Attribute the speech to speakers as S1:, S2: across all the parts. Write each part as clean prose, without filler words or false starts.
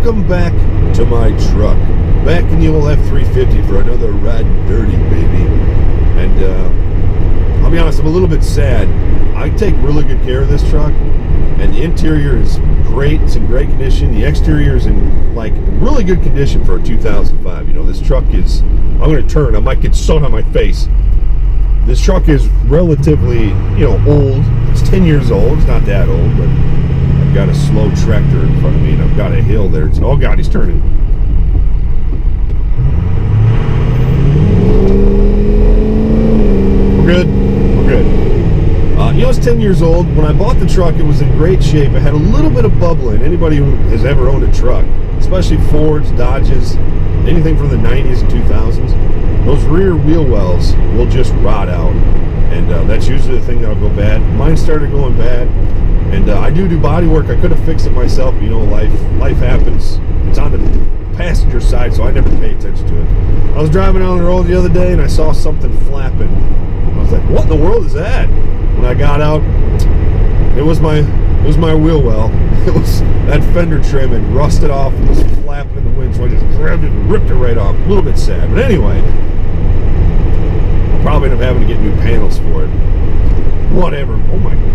S1: Welcome back to my truck. Back in the old F350 for another Ridin Dirty, baby. And I'll be honest, I'm a little bit sad. I take really good care of this truck, and the interior is great. It's in great condition. The exterior is in like really good condition for a 2005. You know, this truck is, I'm going to turn, I might get sun on my face. This truck is relatively, you know, old. It's 10 years old. It's not that old, but I've got a slow tractor in front of me, and I've got a hill there. It's, oh God, he's turning. We're good. We're good. You know, it's 10 years old. When I bought the truck, it was in great shape. It had a little bit of bubbling. Anybody who has ever owned a truck, especially Fords, Dodges, anything from the 90s and 2000s, those rear wheel wells will just rot out. And that's usually the thing that'll go bad. Mine started going bad. And I do body work. I could have fixed it myself, but you know, life happens. It's on the passenger side, so I never pay attention to it. I was driving down the road the other day, and I saw something flapping. I was like, what in the world is that? When I got out, it was my wheel well. It was that fender trim had rusted off and was flapping in the wind, so I just grabbed it and ripped it right off. A little bit sad, but anyway, I'll probably end up having to get new panels for it. Whatever. Oh my God.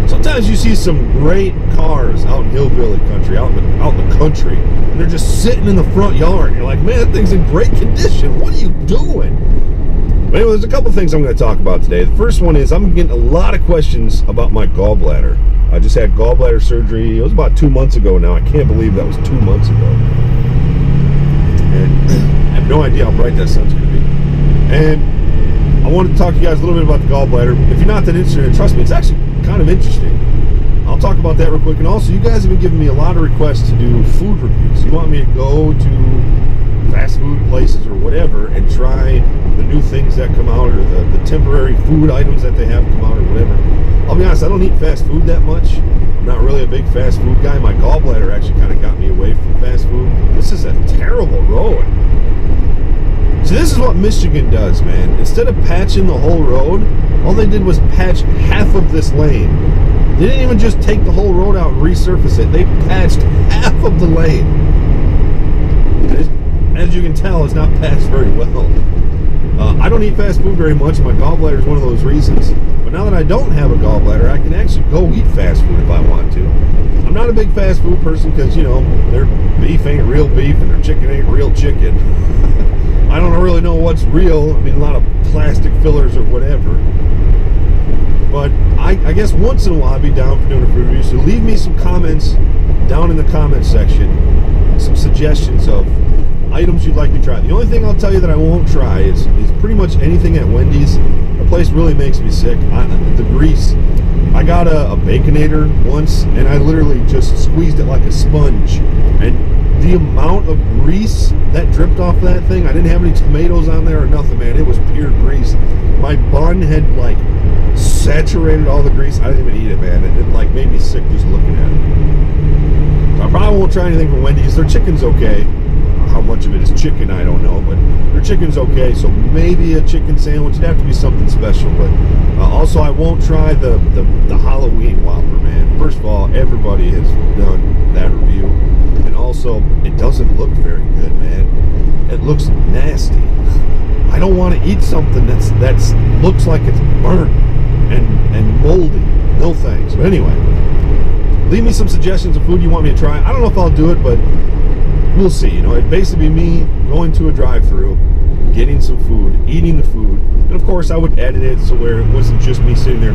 S1: Sometimes you see some great cars out in hillbilly country, out in the country, and they're just sitting in the front yard. You're like, man, that thing's in great condition. What are you doing? But anyway, there's a couple things I'm going to talk about today. The first one is I'm getting a lot of questions about my gallbladder. I just had gallbladder surgery. It was about 2 months ago now. I can't believe that was 2 months ago. And I have no idea how bright that sun's going to be. And I wanted to talk to you guys a little bit about the gallbladder. If you're not that interested, trust me, it's actually kind of interesting. I'll talk about that real quick. And also, you guys have been giving me a lot of requests to do food reviews. You want me to go to fast food places or whatever and try the new things that come out, or the temporary food items that they have come out, or whatever. I'll be honest, I don't eat fast food that much. I'm not really a big fast food guy. My gallbladder actually kind of got me away from fast food. This is a terrible road. See, this is what Michigan does, man. Instead of patching the whole road, all they did was patch half of this lane. They didn't even just take the whole road out and resurface it. They patched half of the lane. As you can tell, it's not patched very well. I don't eat fast food very much. My gallbladder is one of those reasons. But now that I don't have a gallbladder, I can actually go eat fast food if I want to. I'm not a big fast food person because, you know, their beef ain't real beef and their chicken ain't real chicken. I don't really know what's real. I mean, a lot of plastic fillers or whatever. But I guess once in a while I'll be down for doing a food review. So leave me some comments down in the comments section, some suggestions of items you'd like to try. The only thing I'll tell you that I won't try is pretty much anything at Wendy's. The place really makes me sick. The grease. I got a Baconator once, and I literally just squeezed it like a sponge. And the amount of grease that dripped off that thing, I didn't have any tomatoes on there or nothing, man. It was pure grease. My bun had like saturated all the grease. I didn't even eat it, man. It like made me sick just looking at it. So I probably won't try anything from Wendy's. Their chicken's okay. How much of it is chicken, I don't know, but their chicken's okay. So maybe a chicken sandwich. It'd have to be something special. But also, I won't try the Halloween Whopper, man. First of all, everybody has done that review, and also, it doesn't look very good, man. It looks nasty. I don't want to eat something that's looks like it's burnt and moldy. No thanks. But anyway, leave me some suggestions of food you want me to try. I don't know if I'll do it, but we'll see. You know, it'd basically be me going to a drive-thru, getting some food, eating the food, and of course I would edit it so where it wasn't just me sitting there.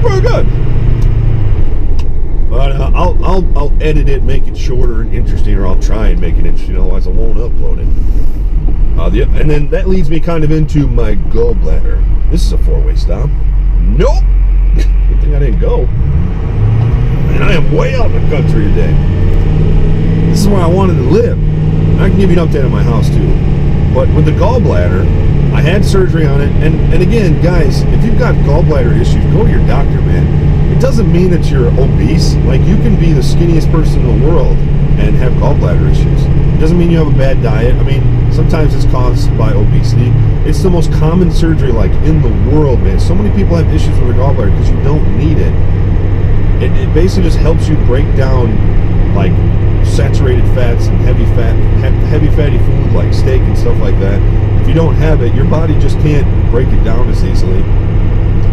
S1: Pretty good. But I'll edit it, make it shorter and interesting, or I'll try and make it interesting. Otherwise, I won't upload it. And then that leads me kind of into my gallbladder. This is a four-way stop. Nope. Good thing I didn't go. And I am way out in the country today. This is where I wanted to live. I can give you an update on my house too. But with the gallbladder, I had surgery on it. And again, guys, if you've got gallbladder issues, go to your doctor, man. doesn't mean that you're obese. Like, you can be the skinniest person in the world and have gallbladder issues. It doesn't mean you have a bad diet. I mean, sometimes it's caused by obesity. It's the most common surgery, like, in the world, man. So many people have issues with their gallbladder because you don't need it. It basically just helps you break down, like, saturated fats and heavy fatty food like steak and stuff like that. If you don't have it, your body just can't break it down as easily.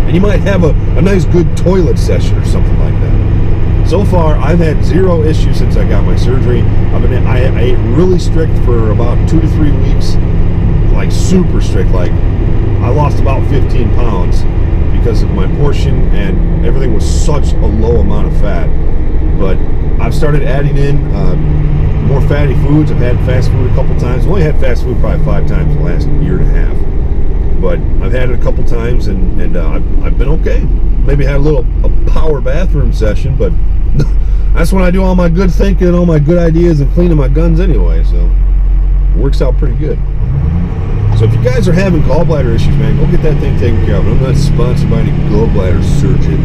S1: And you might have a nice good toilet session or something like that. So far, I've had zero issues since I got my surgery. I ate really strict for about 2 to 3 weeks, like super strict. Like, I lost about 15 pounds because of my portion, and everything was such a low amount of fat. But I've started adding in more fatty foods. I've had fast food a couple times. I've only had fast food probably 5 times in the last year and a half. But I've had it a couple times, and I've been okay. Maybe had a power bathroom session, but that's when I do all my good thinking and all my good ideas and cleaning my guns anyway, so it works out pretty good. So if you guys are having gallbladder issues, man, go get that thing taken care of. I'm not sponsored by any gallbladder surgeon.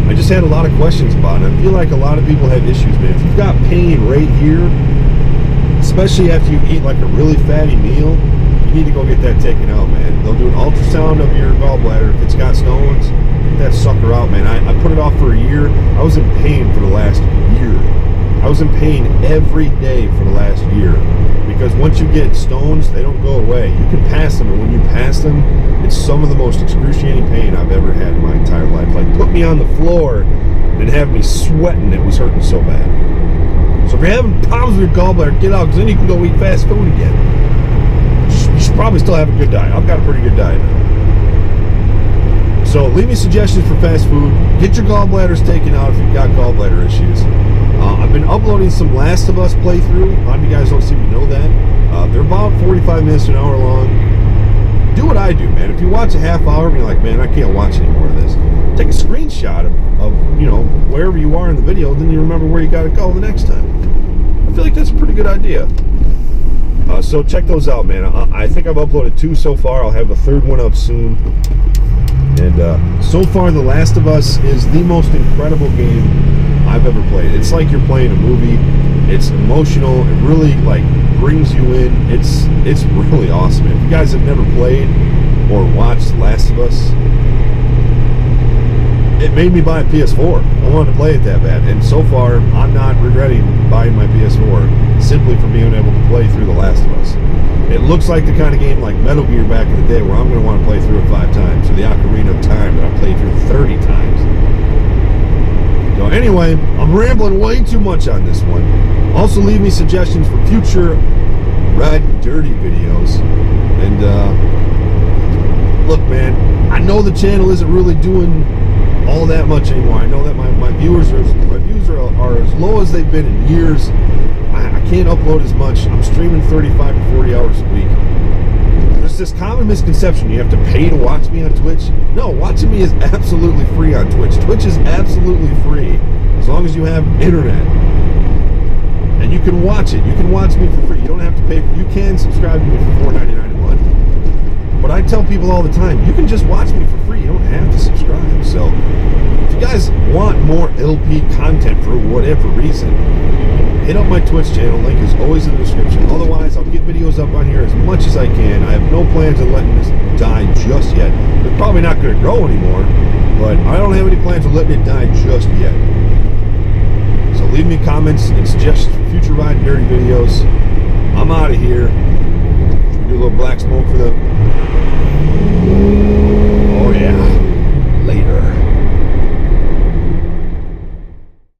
S1: I just had a lot of questions about it. I feel like a lot of people have issues, man. If you've got pain right here, especially after you eat like a really fatty meal, you need to go get that taken out, man. They'll do an ultrasound of your gallbladder. If it's got stones, get that sucker out, man. I put it off for a year. I was in pain for the last year. I was in pain every day for the last year. Because once you get stones, they don't go away. You can pass them, and when you pass them, it's some of the most excruciating pain I've ever had in my entire life. Like, put me on the floor and have me sweating. It was hurting so bad. So if you're having problems with your gallbladder, get out, because then you can go eat fast food again. You should probably still have a good diet. I've got a pretty good diet now. So leave me suggestions for fast food. Get your gallbladders taken out if you've got gallbladder issues. I've been uploading some Last of Us playthrough. A lot of you guys don't seem to know that. They're about 45 minutes to an hour long. Do what I do, man. If you watch a half hour and you're like, man, I can't watch any more of this, take a screenshot of you know, wherever you are in the video, then you remember where you got to go the next time. I feel like that's a pretty good idea. So check those out, man. I think I've uploaded 2 so far. I'll have a 3rd one up soon. And so far, The Last of Us is the most incredible game I've ever played. It's like you're playing a movie. It's emotional. It really, like, brings you in. It's really awesome. If you guys have never played or watched The Last of Us, it made me buy a PS4. I wanted to play it that bad, and so far I'm not regretting buying my PS4 simply for being able to play through The Last of Us. It looks like the kind of game like Metal Gear back in the day where I'm going to want to play through it 5 times, or the Ocarina of Time that I played through 30 times. So anyway, I'm rambling way too much on this one. Also, leave me suggestions for future Ridin' Dirty videos. And look, man, I know the channel isn't really doing all that much anymore. I know that my views are as low as they've been in years. I can't upload as much. I'm streaming 35 to 40 hours a week. There's this common misconception you have to pay to watch me on Twitch. No, watching me is absolutely free on Twitch. Twitch is absolutely free as long as you have internet. And you can watch it. You can watch me for free. You don't have to pay. You can subscribe to me for $4.99 a month. But I tell people all the time, you can just watch me for free. You don't have to subscribe. So if you guys want more LP content for whatever reason, hit up my Twitch channel. Link is always in the description. Otherwise, I'll get videos up on here as much as I can. I have no plans of letting this die just yet. It's probably not going to grow anymore, but I don't have any plans of letting it die just yet. So leave me comments and suggestions for future Ridin' Dirty videos.